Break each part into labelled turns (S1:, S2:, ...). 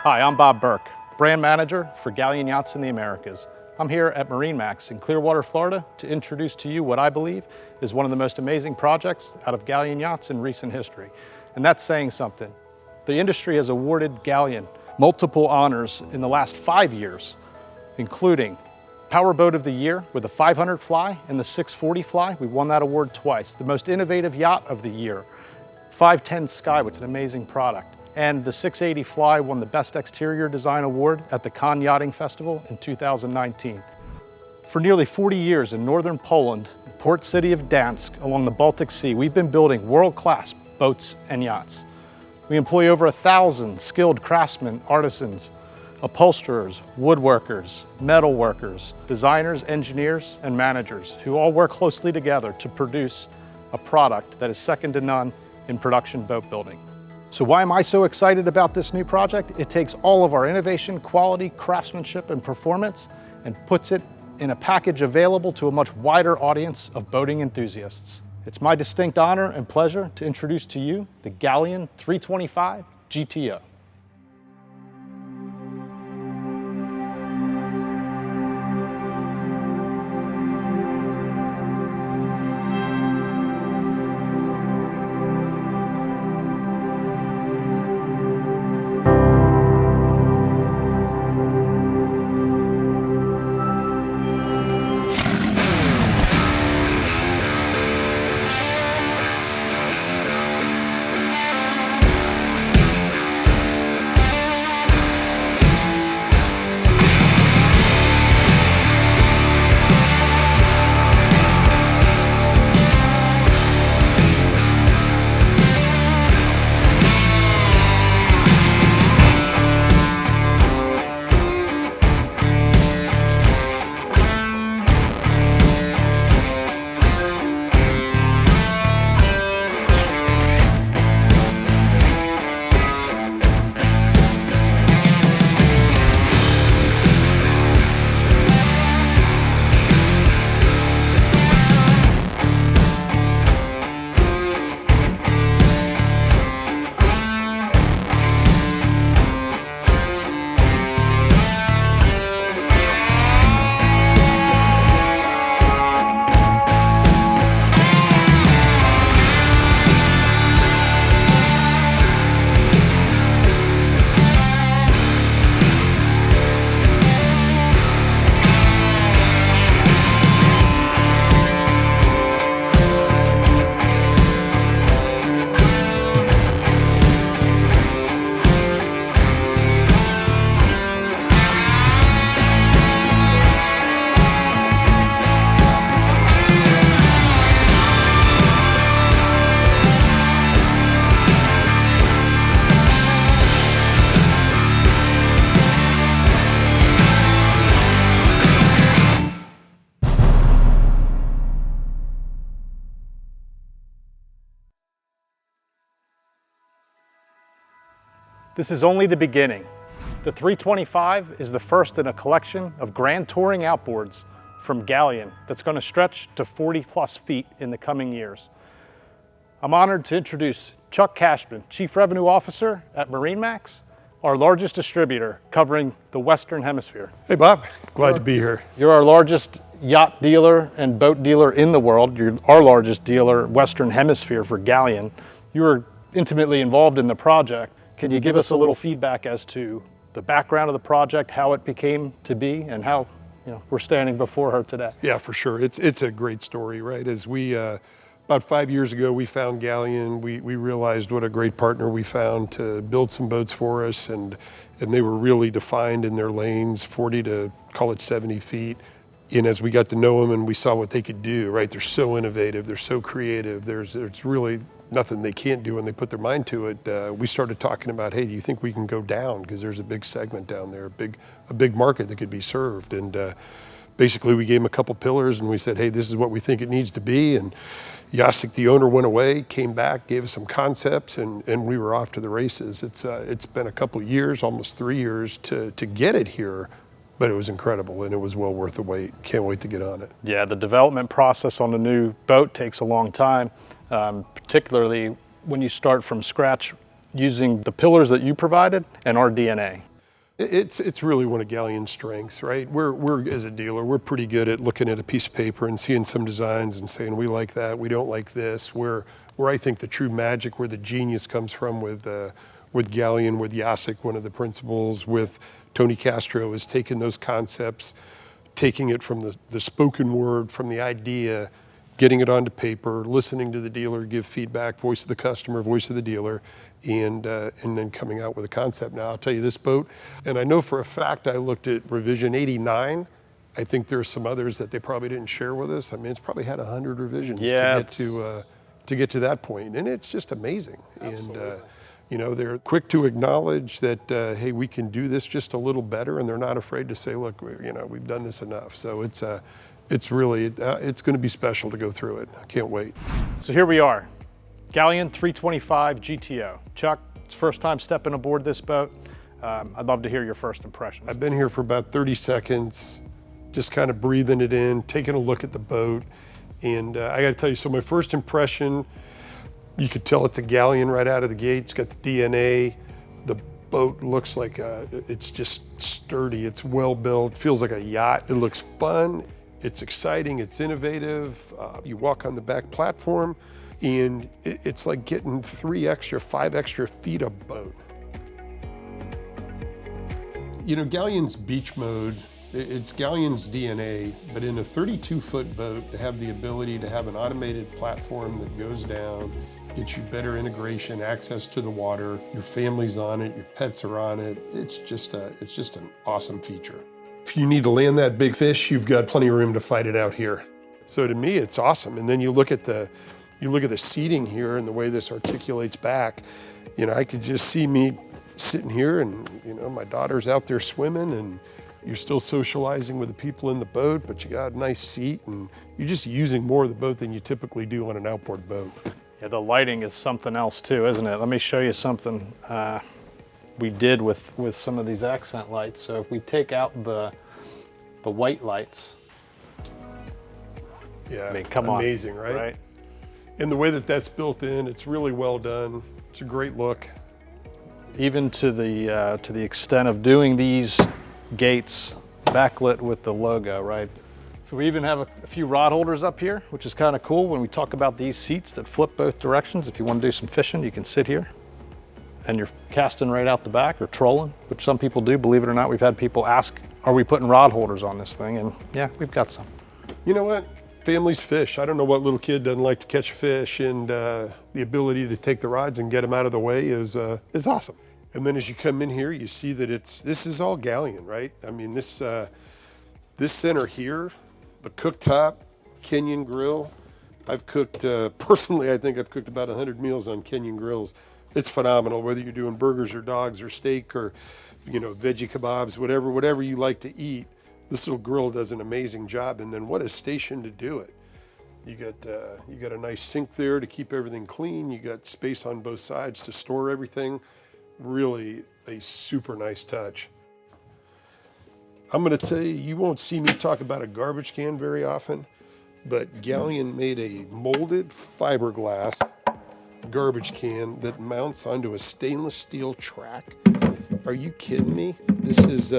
S1: Hi, I'm Bob Burke, brand manager for Galeon Yachts in the Americas. I'm here at MarineMax in Clearwater, Florida to introduce to you what I believe is one of the most amazing projects out of Galeon Yachts in recent history. And that's saying something. The industry has awarded Galleon multiple honors in the last 5 years, including Powerboat of the Year with the 500 fly and the 640 fly. We won that award twice. The most innovative yacht of the year, 510 Sky, which is an amazing product. And the 680 Fly won the Best Exterior Design Award at the Cannes Yachting Festival in 2019. For nearly 40 years in northern Poland, port city of Gdansk along the Baltic Sea, we've been building world-class boats and yachts. We employ over 1,000 skilled craftsmen, artisans, upholsterers, woodworkers, metal workers, designers, engineers, and managers who all work closely together to produce a product that is second to none in production boat building. So why am I so excited about this new project? It takes all of our innovation, quality, craftsmanship, and performance and puts it in a package available to a much wider audience of boating enthusiasts. It's my distinct honor and pleasure to introduce to you the Galeon 325 GTO. This is only the beginning. The 325 is the first in a collection of grand touring outboards from Galleon that's going to stretch to 40+ feet in the coming years. I'm honored to introduce Chuck Cashman, Chief Revenue Officer at MarineMax, our largest distributor covering the Western Hemisphere.
S2: Hey Bob, glad to be here.
S1: You're our largest yacht dealer and boat dealer in the world. You're our largest dealer, Western Hemisphere, for Galleon. You were intimately involved in the project. Can you give us a little feedback as to the background of the project, how it became to be, and how we're standing before her today?
S2: Yeah, for sure. It's a great story, right? As we, about 5 years ago, we found Galleon. We realized what a great partner we found to build some boats for us, and they were really defined in their lanes, 40 to, call it 70 feet. And as we got to know them and we saw what they could do, right? They're so innovative, they're so creative, there's really nothing they can't do when they put their mind to it. We started talking about, hey, do you think we can go down? Because there's a big segment down there, a big market that could be served. And basically we gave them a couple pillars and we said, hey, this is what we think it needs to be. And Jacek, the owner, went away, came back, gave us some concepts, and we were off to the races. It's been a couple years, almost 3 years to get it here. But it was incredible, and it was well worth the wait. Can't wait to get on it.
S1: Yeah, the development process on a new boat takes a long time, particularly when you start from scratch using the pillars that you provided and our DNA.
S2: It's really one of Galeon's strengths, right? We're as a dealer, we're pretty good at looking at a piece of paper and seeing some designs and saying we like that, we don't like this. Where I think the true magic, where the genius comes from with Galleon, with Jacek, one of the principals, with Tony Castro, is taking those concepts, taking it from the spoken word, from the idea, getting it onto paper, listening to the dealer, give feedback, voice of the customer, voice of the dealer, and then coming out with a concept. Now, I'll tell you this boat, and I know for a fact I looked at revision 89. I think there are some others that they probably didn't share with us. I mean, it's probably had 100 revisions to get to that point, and it's just amazing.
S1: Absolutely.
S2: And you know, they're quick to acknowledge that, hey, we can do this just a little better, and they're not afraid to say, look, we've done this enough. So it's really, it's going to be special to go through it. I can't wait.
S1: So here we are, Galeon 325 GTO. Chuck, it's first time stepping aboard this boat. I'd love to hear your first impressions.
S2: I've been here for about 30 seconds, just kind of breathing it in, taking a look at the boat. And I got to tell you, so my first impression, you could tell it's a Galleon right out of the gate. It's got the DNA. The boat looks like it's just sturdy. It's well built, feels like a yacht. It looks fun. It's exciting, it's innovative. You walk on the back platform and it's like getting 5 extra feet of boat. You know, Galleon's beach mode, it's Galleon's DNA, but in a 32-foot boat, to have the ability to have an automated platform that goes down, gets you better integration, access to the water, your family's on it, your pets are on it. It's just an awesome feature. If you need to land that big fish, you've got plenty of room to fight it out here. So to me, it's awesome. And then you look at the seating here and the way this articulates back. You know, I could just see me sitting here and, you know, my daughter's out there swimming and you're still socializing with the people in the boat, but you got a nice seat and you're just using more of the boat than you typically do on an outboard boat.
S1: Yeah, the lighting is something else too, isn't it? Let me show you something we did with some of these accent lights. So if we take out the white lights,
S2: yeah,
S1: I mean, come
S2: amazing,
S1: on,
S2: right? And the way that that's built in, it's really well done. It's a great look.
S1: Even to the extent of doing these gates backlit with the logo, right? So we even have a few rod holders up here, which is kind of cool when we talk about these seats that flip both directions. If you want to do some fishing, you can sit here and you're casting right out the back or trolling, which some people do, believe it or not. We've had people ask, are we putting rod holders on this thing? And yeah, we've got some.
S2: You know what? Families fish. I don't know what little kid doesn't like to catch a fish, and the ability to take the rods and get them out of the way is awesome. And then as you come in here, you see that this is all Galleon, right? I mean, this center here, the cooktop, Kenyan grill. I've cooked, personally, I think I've cooked about 100 meals on Kenyan grills. It's phenomenal, whether you're doing burgers or dogs or steak or, you know, veggie kebabs, whatever you like to eat. This little grill does an amazing job. And then what a station to do it. You got a nice sink there to keep everything clean. You got space on both sides to store everything. Really a super nice touch. I'm going to tell you, you won't see me talk about a garbage can very often, but Galleon made a molded fiberglass garbage can that mounts onto a stainless steel track. Are you kidding me? This is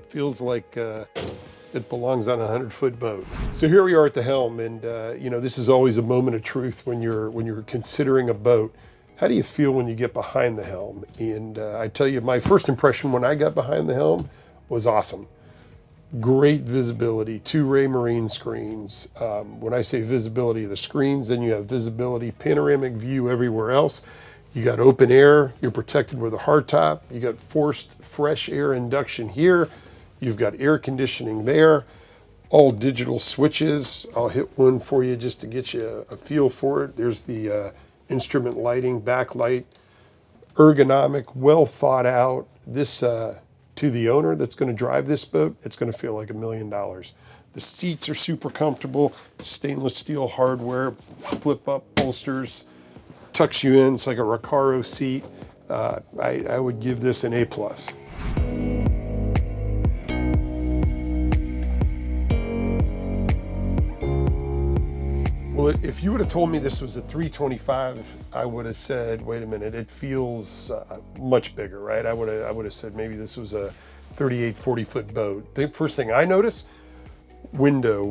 S2: feels like it belongs on a 100-foot boat. So here we are at the helm, and you know, this is always a moment of truth when you're considering a boat. How do you feel when you get behind the helm? And I tell you, my first impression when I got behind the helm was awesome. Great visibility, 2 Ray Marine screens. When I say visibility of the screens, then you have visibility, panoramic view everywhere else. You got open air, you're protected with a hardtop. You got forced fresh air induction here. You've got air conditioning there, all digital switches. I'll hit one for you just to get you a feel for it. There's the instrument lighting, backlight, ergonomic, well thought out. This, to the owner that's going to drive this boat, it's going to feel like $1 million. The seats are super comfortable, stainless steel hardware, flip up bolsters, tucks you in. It's like a Recaro seat. I would give this an A+. Well, if you would have told me this was a 325, I would have said, wait a minute, it feels much bigger, right? I would have said maybe this was a 38, 40-foot boat. The first thing I noticed, window. A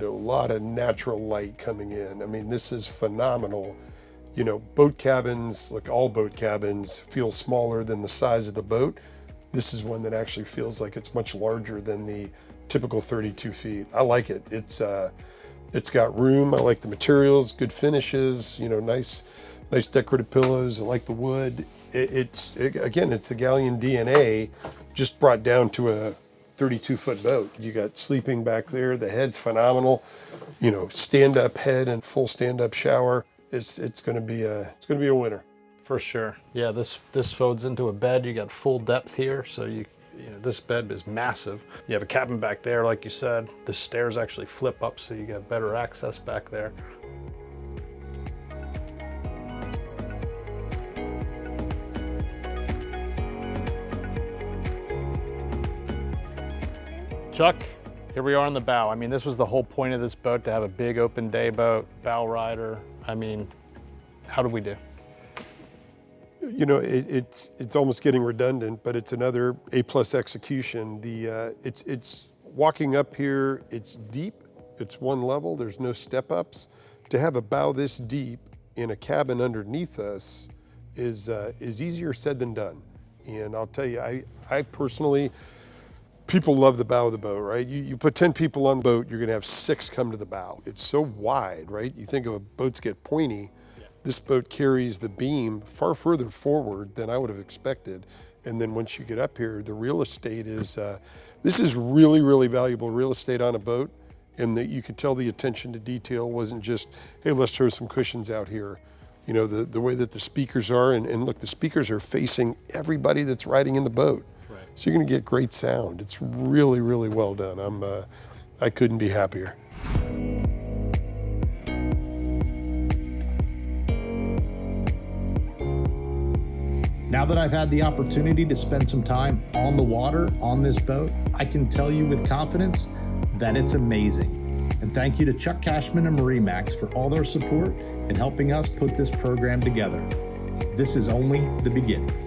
S2: lot of natural light coming in. I mean, this is phenomenal. You know, boat cabins, like all boat cabins, feel smaller than the size of the boat. This is one that actually feels like it's much larger than the typical 32 feet. I like it. It's got room. I like the materials, good finishes, you know, nice decorative pillows. I like the wood. Again, it's the Galleon DNA just brought down to a 32-foot boat. You got sleeping back there. The head's phenomenal. You know, stand-up head and full stand-up shower. It's going to be a winner.
S1: For sure. Yeah, this folds into a bed. You got full depth here, so you know, this bed is massive. You have a cabin back there, like you said. The stairs actually flip up, so you got better access back there. Chuck, here we are on the bow. I mean, this was the whole point of this boat, to have a big open day boat, bow rider. I mean, how did we do?
S2: You know, it's almost getting redundant, but it's another A+ execution. It's walking up here, it's deep, it's one level, there's no step ups. To have a bow this deep in a cabin underneath us is easier said than done. And I'll tell you, I personally, people love the bow of the boat, right? You put 10 people on the boat, you're gonna have 6 come to the bow. It's so wide, right? You think of boats get pointy. This boat carries the beam far further forward than I would have expected. And then once you get up here, the real estate is, this is really, really valuable real estate on a boat. And that you could tell the attention to detail wasn't just, hey, let's throw some cushions out here. You know, the way that the speakers are, and look, the speakers are facing everybody that's riding in the boat. Right. So you're gonna get great sound. It's really, really well done. I couldn't be happier.
S3: Now that I've had the opportunity to spend some time on the water on this boat, I can tell you with confidence that it's amazing. And thank you to Chuck Cashman and MarineMax for all their support in helping us put this program together. This is only the beginning.